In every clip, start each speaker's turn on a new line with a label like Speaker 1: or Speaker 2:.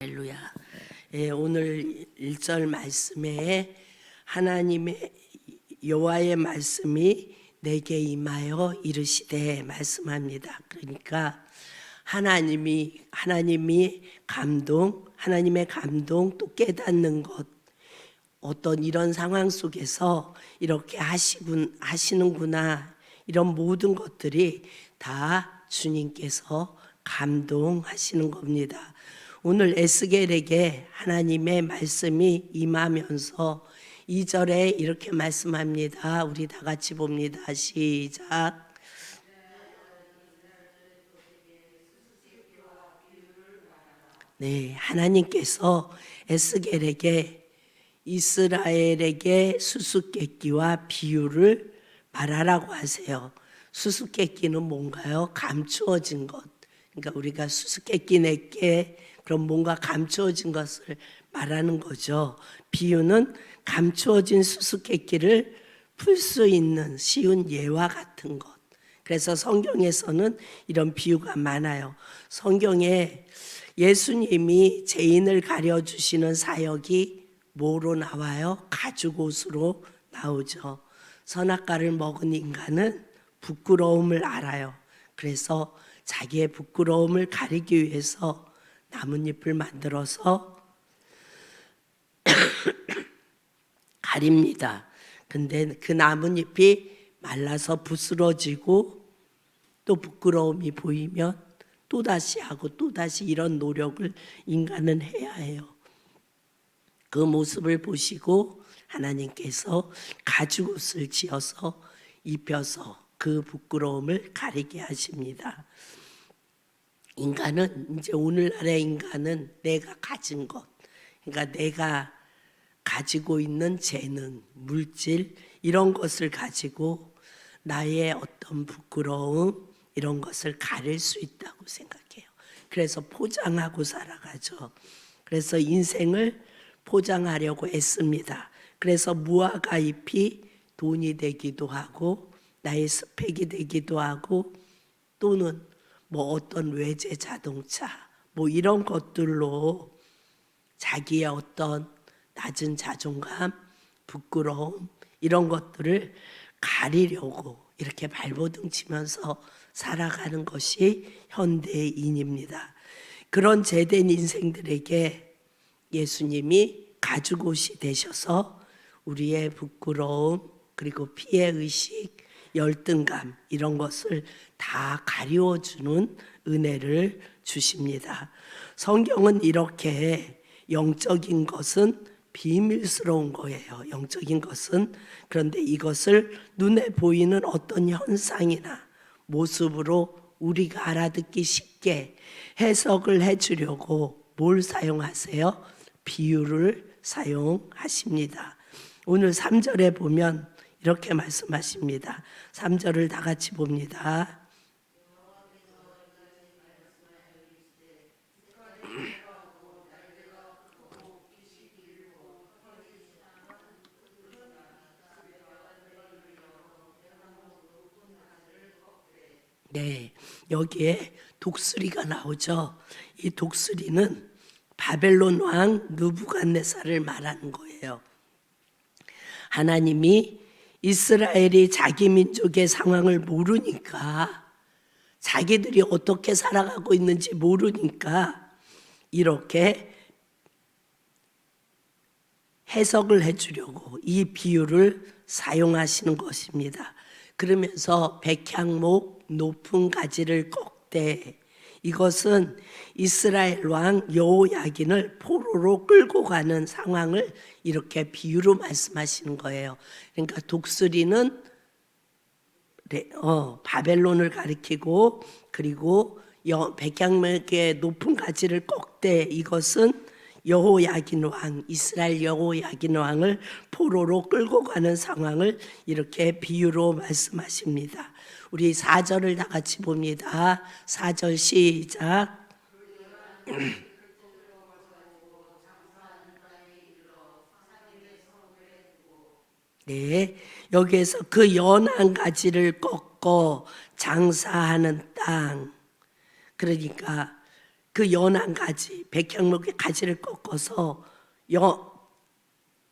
Speaker 1: 할렐루야. 오늘 1절 말씀에 하나님의 여호와의 말씀이 내게 임하여 이르시되 말씀합니다. 그러니까 하나님의 감동 또 깨닫는 것, 어떤 이런 상황 속에서 이렇게 하시는구나, 이런 모든 것들이 다 주님께서 감동하시는 겁니다. 오늘 에스겔에게 하나님의 말씀이 임하면서 2절에 이렇게 말씀합니다. 우리 다 같이 봅니다. 시작. 네, 하나님께서 에스겔에게 이스라엘에게 수수께끼와 비유를 말하라고 하세요. 수수께끼는 뭔가요? 감추어진 것. 그러니까 우리가 수수께끼 내게 그런 뭔가 감추어진 것을 말하는 거죠. 비유는 감추어진 수수께끼를 풀 수 있는 쉬운 예와 같은 것. 그래서 성경에서는 이런 비유가 많아요. 성경에 예수님이 죄인을 가려주시는 사역이 뭐로 나와요? 가죽옷으로 나오죠. 선악과를 먹은 인간은 부끄러움을 알아요. 그래서 자기의 부끄러움을 가리기 위해서 나뭇잎을 만들어서 가립니다. 근데 그 나뭇잎이 말라서 부스러지고 또 부끄러움이 보이면 또다시 하고 또다시 이런 노력을 인간은 해야 해요. 그 모습을 보시고 하나님께서 가죽옷을 지어서 입혀서 그 부끄러움을 가리게 하십니다. 인간은 이제 오늘날의 인간은 내가 가진 것, 그러니까 내가 가지고 있는 재능, 물질 이런 것을 가지고 나의 어떤 부끄러움 이런 것을 가릴 수 있다고 생각해요. 그래서 포장하고 살아가죠. 그래서 인생을 포장하려고 애씁니다. 그래서 무화과 잎이 돈이 되기도 하고 나의 스펙이 되기도 하고 또는 뭐 어떤 외제 자동차 뭐 이런 것들로 자기의 어떤 낮은 자존감, 부끄러움 이런 것들을 가리려고 이렇게 발버둥 치면서 살아가는 것이 현대인입니다. 그런 죄된 인생들에게 예수님이 가죽옷이 되셔서 우리의 부끄러움 그리고 피해의식, 열등감 이런 것을 다 가리워주는 은혜를 주십니다. 성경은 이렇게 영적인 것은 비밀스러운 거예요. 영적인 것은. 그런데 이것을 눈에 보이는 어떤 현상이나 모습으로 우리가 알아듣기 쉽게 해석을 해주려고 뭘 사용하세요? 비유를 사용하십니다. 오늘 3절에 보면 이렇게 말씀하십니다. 3절을 다 같이 봅니다. 네, 여기에 독수리가 나오죠. 이 독수리는 바벨론 왕 느부갓네살을 말하는 거예요. 하나님이 이스라엘이 자기 민족의 상황을 모르니까 자기들이 어떻게 살아가고 있는지 모르니까 이렇게 해석을 해주려고 이 비유를 사용하시는 것입니다. 그러면서 백향목 높은 가지를 꺾되 이것은 이스라엘 왕 여호야긴을 포로로 끌고 가는 상황을 이렇게 비유로 말씀하시는 거예요. 그러니까 독수리는 바벨론을 가리키고 그리고 백향목의 높은 가지를 꺾되 이것은 여호야긴 왕, 이스라엘 여호야긴 왕을 포로로 끌고 가는 상황을 이렇게 비유로 말씀하십니다. 우리 4절을 다 같이 봅니다. 4절 시작. 네, 여기에서 그 연한 가지를 꺾어 장사하는 땅. 그러니까 그 연한 가지, 백향목의 가지를 꺾어서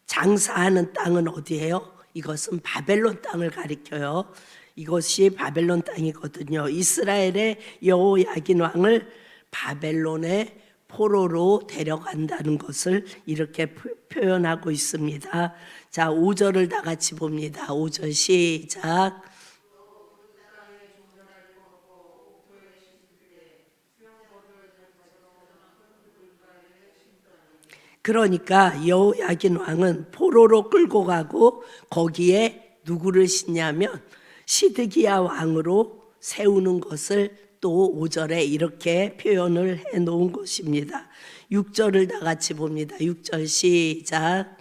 Speaker 1: 장사하는 땅은 어디예요? 이것은 바벨론 땅을 가리켜요. 이것이 바벨론 땅이거든요. 이스라엘의 여호야긴 왕을 바벨론의 포로로 데려간다는 것을 이렇게 표현하고 있습니다. 자, 5절을 다 같이 봅니다. 5절 시작. 그러니까 여호야긴 왕은 포로로 끌고 가고 거기에 누구를 싣냐면 시드기야 왕으로 세우는 것을 또 5절에 이렇게 표현을 해 놓은 것입니다. 6절을 다 같이 봅니다. 6절 시작.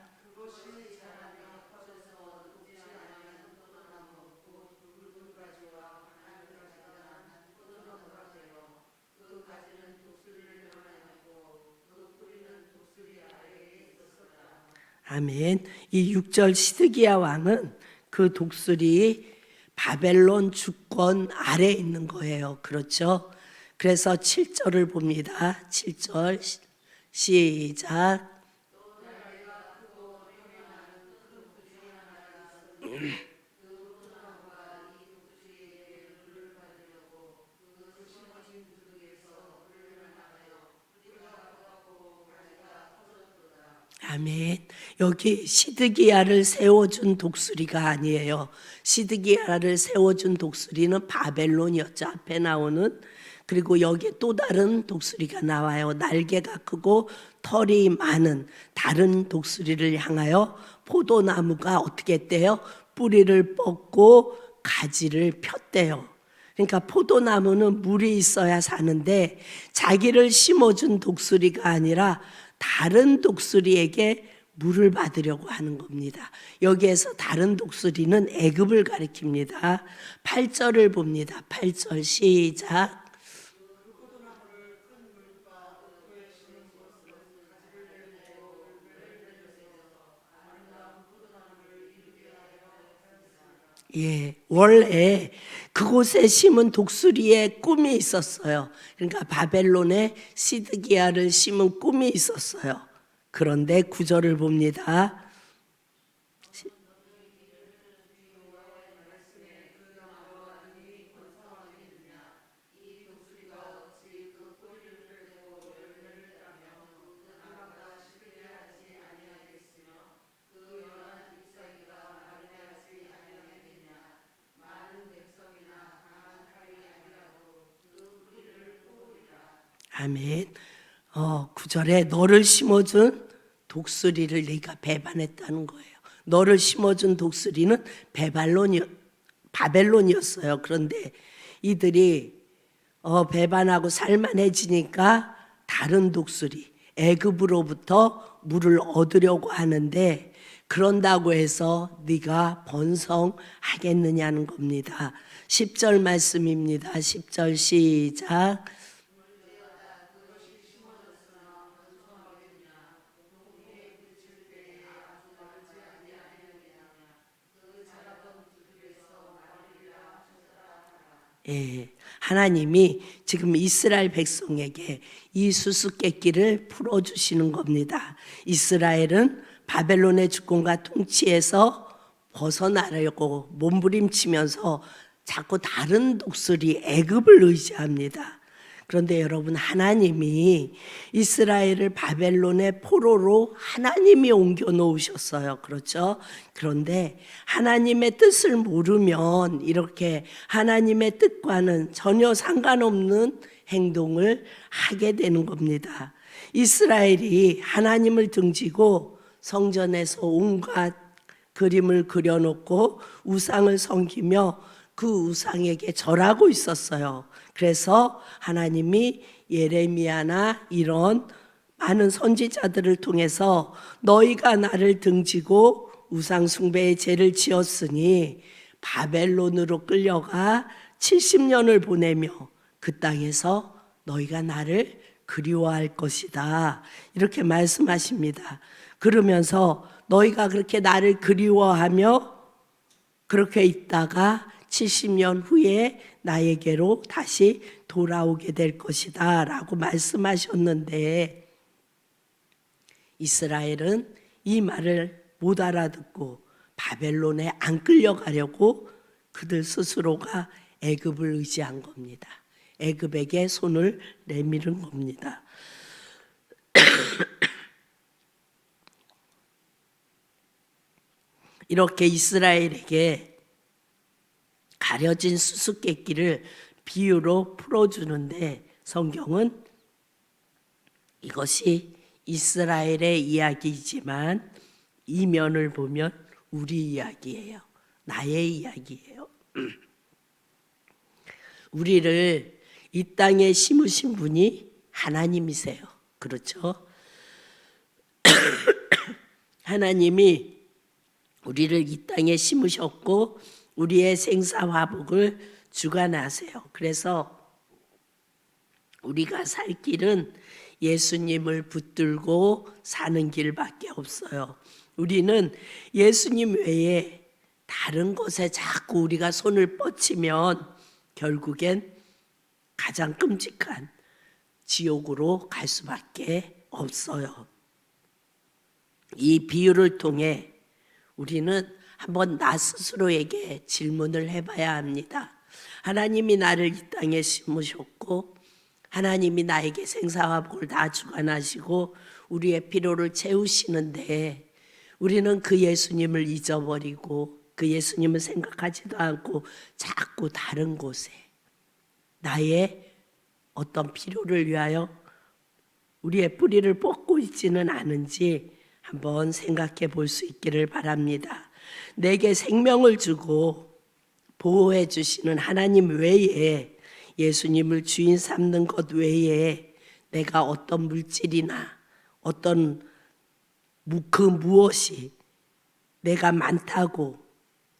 Speaker 1: 아멘. 이 6절 시드기야 왕은 그 독수리 바벨론 주권 아래에 있는 거예요. 그렇죠? 그래서 7절을 봅니다. 7절 시작. 아멘. 여기 시드기야를 세워준 독수리가 아니에요. 시드기야를 세워준 독수리는 바벨론이었죠. 앞에 나오는. 그리고 여기 또 다른 독수리가 나와요. 날개가 크고 털이 많은 다른 독수리를 향하여 포도나무가 어떻게 했대요? 뿌리를 뻗고 가지를 폈대요. 그러니까 포도나무는 물이 있어야 사는데 자기를 심어준 독수리가 아니라 다른 독수리에게 물을 받으려고 하는 겁니다. 여기에서 다른 독수리는 애굽을 가리킵니다. 8절을 봅니다. 8절 시작. 예, 원래 그곳에 심은 독수리의 꿈이 있었어요. 그러니까 바벨론에 시드기야를 심은 꿈이 있었어요. 그런데 9절을 봅니다. 아멘. 9절에 너를 심어준 독수리를 네가 배반했다는 거예요. 너를 심어준 독수리는 바벨론이었어요. 그런데 이들이 배반하고 살만해지니까 다른 독수리, 애굽으로부터 물을 얻으려고 하는데 그런다고 해서 네가 번성하겠느냐는 겁니다. 10절 말씀입니다. 10절 시작. 예, 하나님이 지금 이스라엘 백성에게 이 수수께끼를 풀어주시는 겁니다. 이스라엘은 바벨론의 주권과 통치에서 벗어나려고 몸부림치면서 자꾸 다른 독수리 애굽을 의지합니다. 그런데 여러분, 하나님이 이스라엘을 바벨론의 포로로 하나님이 옮겨 놓으셨어요. 그렇죠? 그런데 하나님의 뜻을 모르면 이렇게 하나님의 뜻과는 전혀 상관없는 행동을 하게 되는 겁니다. 이스라엘이 하나님을 등지고 성전에서 온갖 그림을 그려놓고 우상을 섬기며 그 우상에게 절하고 있었어요. 그래서 하나님이 예레미야나 이런 많은 선지자들을 통해서 너희가 나를 등지고 우상 숭배의 죄를 지었으니 바벨론으로 끌려가 70년을 보내며 그 땅에서 너희가 나를 그리워할 것이다. 이렇게 말씀하십니다. 그러면서 너희가 그렇게 나를 그리워하며 그렇게 있다가 70년 후에 나에게로 다시 돌아오게 될 것이다 라고 말씀하셨는데, 이스라엘은 이 말을 못 알아듣고 바벨론에 안 끌려가려고 그들 스스로가 애굽을 의지한 겁니다. 애굽에게 손을 내미는 겁니다. 이렇게 이스라엘에게 가려진 수수께끼를 비유로 풀어주는데, 성경은 이것이 이스라엘의 이야기이지만 이면을 보면 우리 이야기예요. 나의 이야기예요. 우리를 이 땅에 심으신 분이 하나님이세요. 그렇죠? 하나님이 우리를 이 땅에 심으셨고 우리의 생사화복을 주관하세요. 그래서 우리가 살 길은 예수님을 붙들고 사는 길밖에 없어요. 우리는 예수님 외에 다른 것에 자꾸 우리가 손을 뻗치면 결국엔 가장 끔찍한 지옥으로 갈 수밖에 없어요. 이 비유를 통해 우리는 한번 나 스스로에게 질문을 해봐야 합니다. 하나님이 나를 이 땅에 심으셨고 하나님이 나에게 생사화복을 다 주관하시고 우리의 필요를 채우시는데, 우리는 그 예수님을 잊어버리고 그 예수님을 생각하지도 않고 자꾸 다른 곳에 나의 어떤 필요를 위하여 우리의 뿌리를 뽑고 있지는 않은지 한번 생각해 볼 수 있기를 바랍니다. 내게 생명을 주고 보호해 주시는 하나님 외에, 예수님을 주인 삼는 것 외에 내가 어떤 물질이나 어떤 그 무엇이 내가 많다고,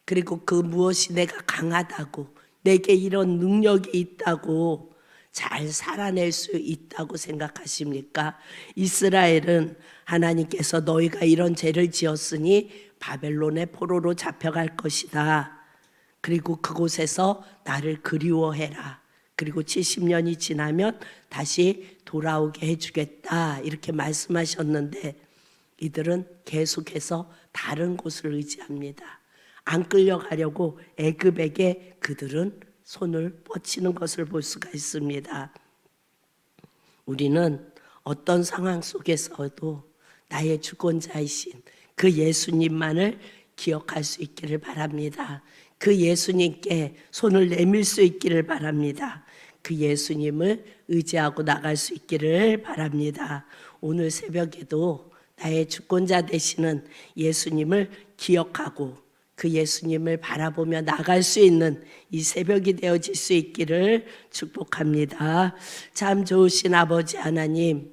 Speaker 1: 그리고 그 무엇이 내가 강하다고, 내게 이런 능력이 있다고 잘 살아낼 수 있다고 생각하십니까? 이스라엘은 하나님께서 너희가 이런 죄를 지었으니 바벨론의 포로로 잡혀갈 것이다. 그리고 그곳에서 나를 그리워해라. 그리고 70년이 지나면 다시 돌아오게 해주겠다. 이렇게 말씀하셨는데 이들은 계속해서 다른 곳을 의지합니다. 안 끌려가려고 애굽에게 그들은 손을 뻗치는 것을 볼 수가 있습니다. 우리는 어떤 상황 속에서도 나의 주권자이신 그 예수님만을 기억할 수 있기를 바랍니다. 그 예수님께 손을 내밀 수 있기를 바랍니다. 그 예수님을 의지하고 나갈 수 있기를 바랍니다. 오늘 새벽에도 나의 주권자 되시는 예수님을 기억하고 그 예수님을 바라보며 나갈 수 있는 이 새벽이 되어질 수 있기를 축복합니다. 참 좋으신 아버지 하나님,